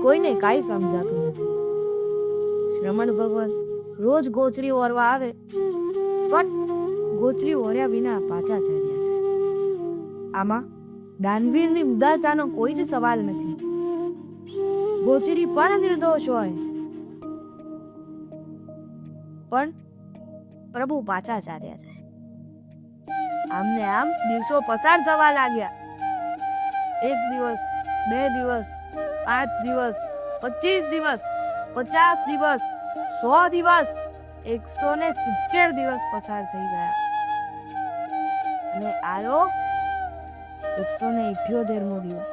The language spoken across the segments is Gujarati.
કોઈને કાંઈ સમજાતું નથી. શ્રમણ ભગવાન રોજ ગોચરી ઓરવા આવે, પણ ગોચરી ઓર્યા વિના પાછા ચાલ્યા જાય. આમાં દાનવીરની ઉદારતાનો કોઈ જ સવાલ નથી. ગોચરી પણ નિર્દોષ હોય, પણ પ્રભુ પાછા ચાલ્યા જાય. આમને આમ દિવસો પસાર થવા લાગ્યા. 1 દિવસ, 2 દિવસ, 5 દિવસ, 25 દિવસ, 50 દિવસ, 100 દિવસ, 170 દિવસ પસાર થઈ ગયા. અને આયો 178મો દિવસ,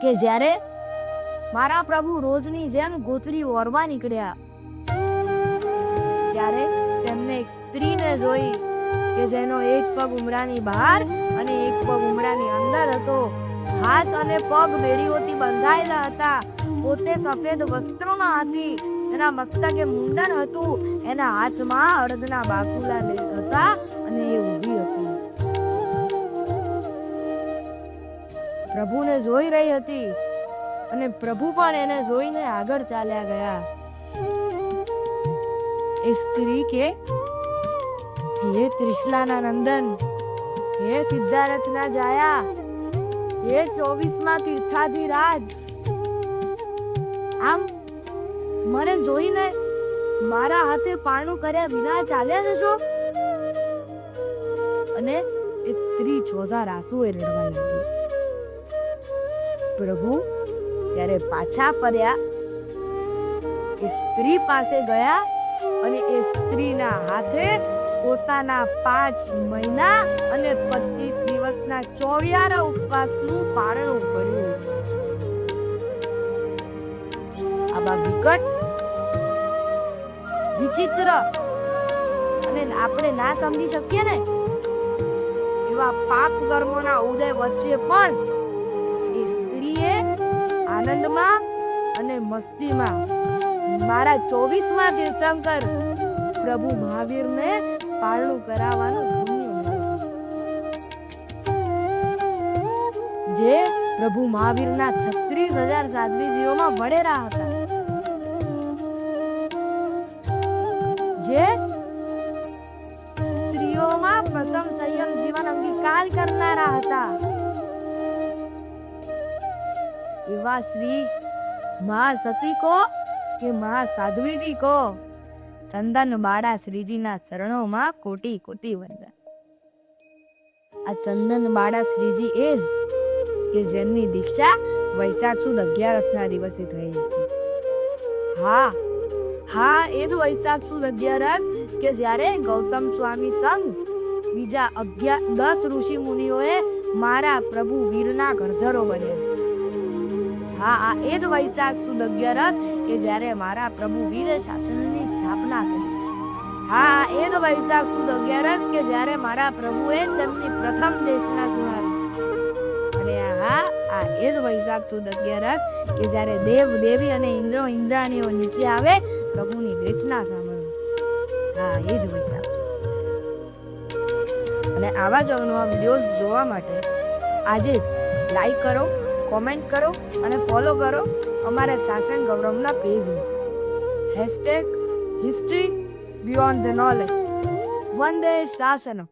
કે જ્યારે મારા પ્રભુ રોજની જેમ ગોચરી ઓરવા નીકળ્યા. ત્યારે તેમને એક સ્ત્રીને જોઈ કે જેનો એક પગ ઉમરાની બહાર અને એક પગ ઉમરાની અંદર હતો. હાથ અને પગ બેડીઓથી બંધાયેલા હતા. પોતે સફેદ વસ્ત્રોમાં હતી. એના મસ્તકે મુંડન હતું. એના હાથમાં અડદના બાકુલા હતા અને એ ઊભી હતી. પ્રભુને જોઈ રહી હતી અને પ્રભુ પણ એને જોઈને આગળ ચાલ્યા ગયા. એ સ્ત્રી કે, હે ત્રિશલાના નંદન, હે સિદ્ધાર્થના જાયા, હે 24માં તીર્થાજી રાજ, આમ મને જોઈને મારા હાથે પારણું કર્યા વિના ચાલ્યા જશો? અને એ સ્ત્રી ચોઝાર આંસુએ રડવા લાગી. પ્રભુ ત્યારે પાછા ફર્યા, એ સ્ત્રી પાસે ગયા અને એ સ્ત્રીના હાથે પોતાના 5 મહિના અને 25 દિવસના ચોર્યારા ઉપવાસનું પારણું કર્યું. આવા વિકટ, વિચિત્ર અને આપણે ના સમજી શકીએ ને એવા પાપ કર્મોના ઉદય વચ્ચે પણ એ સ્ત્રીએ આનંદમાં અને મસ્તીમાં મારા 24માં તીર્થંકર પ્રભુ મહાવીરને પારણું કરાવવાનું પુણ્ય મળ્યું, જે પ્રભુ મહાવીરના 36,000 સાધ્વીજીઓમાં વડેરા હતા, જે સ્ત્રીઓમાં પ્રથમ સંયમ જીવન અંગીકાર કરનારા હતા. એવા શ્રી મહાસતી કો કે મહાસાધ્વીજી કો ચંદન બાળા શ્રીજીના ચરણોમાં કોટી કોટી વંદન. આ ચંદન બાળા શ્રીજી એ જ કે જેમની દીક્ષા વૈશાખ સુદ 11ના દિવસે થઈ હતી. હા, એ જ વૈશાખ સુદ 11 કે જ્યારે ગૌતમ સ્વામી સંગ બીજા 10 ઋષિ મુનિઓએ મારા પ્રભુ વીરના ગણધરો બન્યા. હા, એ જ વૈશાખ સુદ 11 કે જ્યારે મારા પ્રભુ વીર શાસનની સ્થાપના કરી. હા, એ જ વૈશાખ સુદ 11 કે જ્યારે મારા પ્રભુએ તેમની પ્રથમ દેશના સુનાવી. અને આ એ જ વૈશાખ સુદ 11 કે જ્યારે દેવ દેવી અને ઇન્દ્રો ઇન્દ્રાણીઓ નીચે આવે પ્રભુની દેશના સાંભળવા. હા, એ જ વૈશાખ સુદ 11. અને આવા જ નવા વિડીયોઝ જોવા માટે આજે જ લાઈક કરો, કોમેન્ટ કરો અને ફોલો કરો અમારા શાસન ગૌરવના પેજને. #history beyond the knowledge. Vande શાસનમ.